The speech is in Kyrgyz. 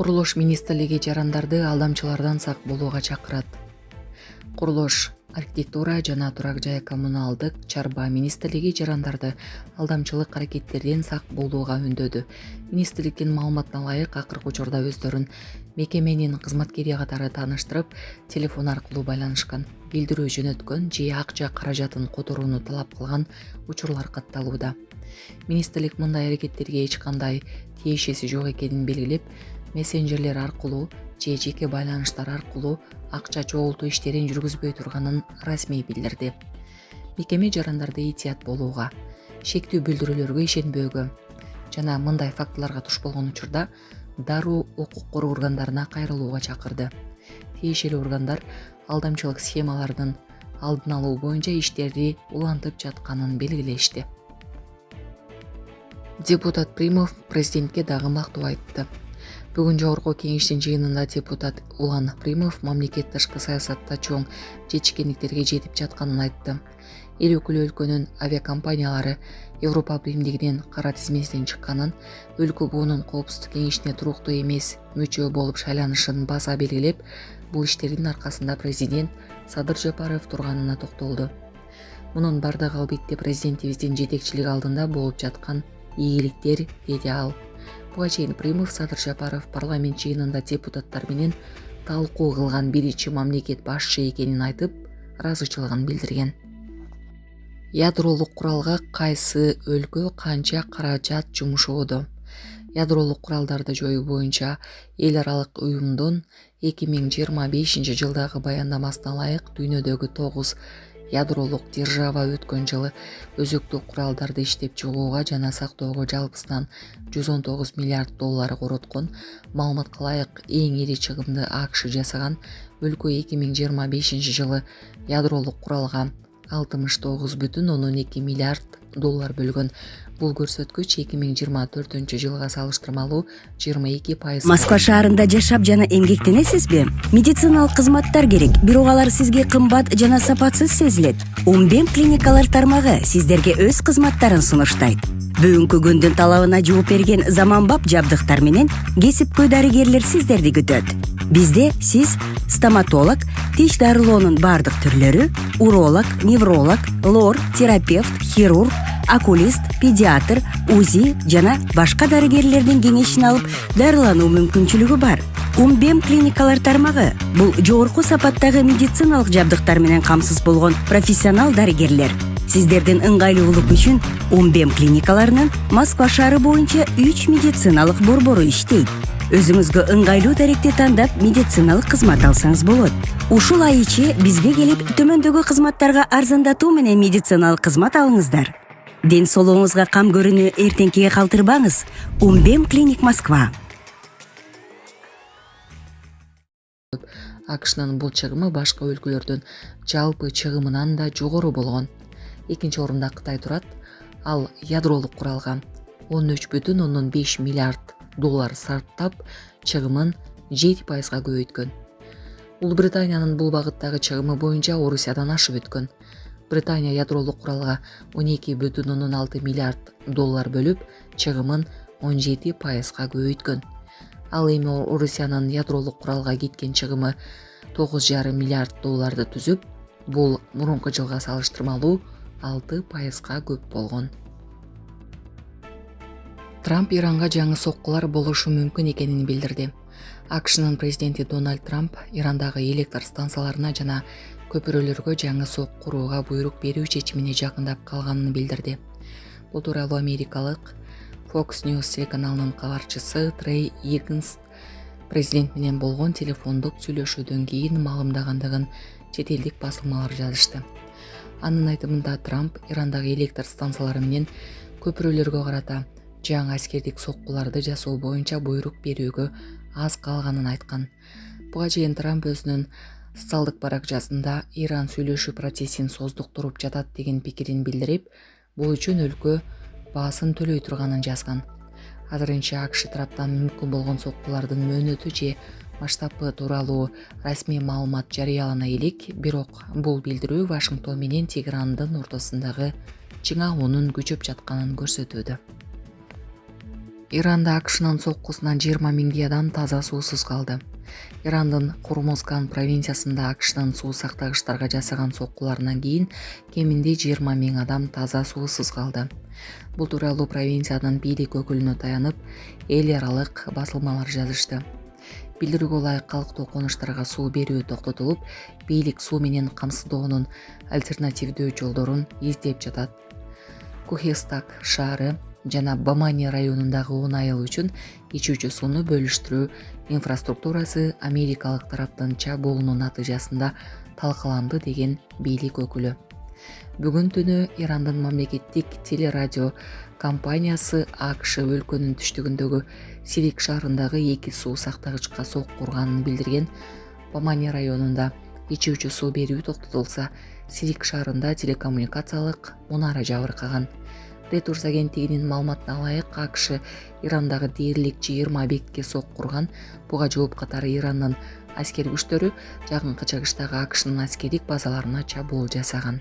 Курулуш министрлиги жарандарды алдамчылардан сак болууга чакырат. Курулуш, архитектура жана турак жай коммуналдык чарба министрлиги жарандарды алдамчылык аракеттерден сак болууга үндөдү. Министрликтин маалыматына ылайык акыркы учурда өздөрүн мекеменин кызматкери катары тааныштырып, телефон аркылуу байланышкан, билдирүү жөнөткөн же акча каражатын которууну талап кылган учурлар катталууда. Министрлик мындай аракеттерге эч кандай тиешеси жок экенин белгилеп, мессенджерлер аркылуу же жеке байланыштар аркылуу акча чогултуу иштерин жүргүзбөй турганын расмий билдирди. Мекеме жарандарды этият болууга, шектүү билдирүүлөргө ишенбөөгө жана мындай фактыларга туш болгон учурда дароо укук коргоо органдарына кайрылууга чакырды. Тиешелүү органдар алдамчылык схемалардын алдын алуу боюнча иштерди улантып жатканын белгилешти. Депутат Примов президентке дагы мактоо айтты. Бүгүн жогорку кеңештин жыйынында депутат Улан Примов мамлекет тышкы саясатта чоң жетишкендиктерге жетип жатканын айтты. Эл өкүлү өлкөнүн авиакомпаниялары Европа биримдигинин кара тизмесинен чыкканын, өлкө буунун коопсуздук кеңешине туруктуу эмес мүчө болуп шайланышын баса белгилеп, бул иштердин аркасында президент Садыр Жапаров турганына токтолду. Мунун бардыгы албетте президентибиздин жетекчилиги алдында болуп жаткан ийгиликтер, деди ал. Буга чейин Примов Садыр Жапаров парламент жыйынында депутаттар менен талкуу кылган биринчи мамлекет башчы экенин айтып, ыраазычылыгын билдирген. Ядролук куралга кайсы өлкө канча каражат жумшоодо? Ядролук куралдарды жоюу боюнча эл аралык уюмдун 2025 жылдагы баяндамасына ылайык дүйнөдөгү 9 ядролук держава өткөн жылы өзөктүк куралдарды иштеп чыгууга жана сактоого жалпысынан $119 миллиард короткон. Маалыматка ылайык эң ири чыгымды АКШ жасаган. Өлкө 2025 жылы ядролук куралга $69,2 миллиард бөлгөн. Бул көрсөткүч 2024 жылга салыштырмалуу 22%. Москва шаарында жашап жана эмгектенесизби? Медициналык кызматтар керек, бирок алар сизге кымбат жана сапатсыз сезилет. Умбем клиникалар тармагы сиздерге өз кызматтарын сунуштайт. Бүгүнкү күндүн талабына жооп берген заманбап жабдыктар менен кесипкөй дарыгерлер сиздерди күтөт. Бизде сиз стоматолог, тиш дарылоонун бардык түрлөрү, уролог, невролог, лор, терапевт, хирург, окулист, педиатр, УЗИ жана башка дарыгерлердин кеңешин алып дарылануу мүмкүнчүлүгү бар. Умбем клиникалар тармагы бул жогорку сапаттагы медициналык жабдыктар менен камсыз болгон профессионал дарыгерлер. Сиздердин ыңгайлуулук үчүн Умбем клиникаларынын Москва шаары боюнча 3 медициналык борбору иштейт. Өзүңүзгө ыңгайлуу даректи тандап медициналык кызмат алсаңыз болот. Ушул ай ичи бизге келип төмөндөгү кызматтарга арзандатуу менен медициналык кызмат алыңыздар. Ден соолугуңузга кам көрүүнү эртеңкиге калтырбаңыз. Умбем клиник Москва. АКШнын бул чыгымы башка өлкөлөрдүн жалпы чыгымынан да жогору болгон. Экинчи орунда Кытай турат. Ал ядролук куралга $13,5 миллиард сарптап, чыгымын 7%га көбөйткөн. Улуу Британиянын бул багыттагы чыгымы боюнча Орусиядан ашып өткөн. Британия ядролук куралга $12,6 миллиард бөлүп, чыгымын 17%га көбөйткөн. Ал эми Орусиянын ядролук куралга кеткен чыгымы $9,5 миллиард түзүп, бул мурунку жылга салыштырмалуу 6%га көп болгон. Трамп Иранга жаңы соккулар болушу мүмкүн экенин билдирди. АКШнын президенти Дональд Трамп Ирандагы электр станцияларына жана көпүрөлөргө жаңы сок курууга буйрук берүү чечимине жакындап калганын билдирди. Бул тууралуу америкалык Fox News телеканалынын кабарчысы Трей Игнс президент менен болгон телефондук сүйлөшүүдөн кийин маалымдагандыгын чет элдик басылмалар жазышты. Анын айтымында Трамп Ирандагы электр станциялары менен көпүрөлөргө карата жаңы аскердик соккуларды жасоо боюнча буйрук берүүгө аз калганын айткан. Буга чейин Трамп өзүнүн социалдык баракчасында Иран сүйлөшүү процессин создуктуруп жатат деген пикирин билдирип, бул үчүн өлкө баасын төлөй турганын жазган. Азырынча АКШ тараптан мүмкүн болгон соккулардын мөөнөтү же масштабы тууралуу расмий маалымат жарыялана элек, бирок бул билдирүү Вашингтон менен Тегерандын ортосундагы чыңалуунун күчөп жатканын көрсөтүүдө. Иранда AQShnын соккусунан 20 миңдей адам таза суусуз калды. Ирандын Хурмузган провинциясында AQShnын суу сактагычтарга жасаган соккуларынан кийин кеминде 20 миң адам таза суусуз калды. Бул тууралуу провинциянын бийлик өкүлүнө таянып, эл аралык басылмалар жазышты. Билдирүүгө ылайык калктуу конуштарга суу берүү токтотулуп, бийлик суу менен камсыздоонун альтернативдүү жолдорун издеп жатат. Кухестак шаары жана Бамани районундагы 10 айыл үчүн ичүүчү сууну бөлүштүрүү инфраструктурасы америкалык тараптын чабуулунун натыйжасында талкаланды деген бийлик өкүлү. Бүгүн түнү Ирандын мамлекеттик телерадио компаниясы AQSh өлкөнүн түштүгүндөгү Сирик шаарындагы 2 суу сактагычка сокку урганын билдирген. Бамани районунда ичүүчү суу берүү токтотулса, Сирик шаарында телекоммуникациялык мунара жабыркаган. Reuters агенттигинин маалыматына ылайык, AQSh Ирандагы дээрлик 20 объектке сокку урган. Буга жооп катары Ирандын аскер күчтөрү жакынкы чыгыштагы AQShnын аскердик базаларына чабуул жасаган.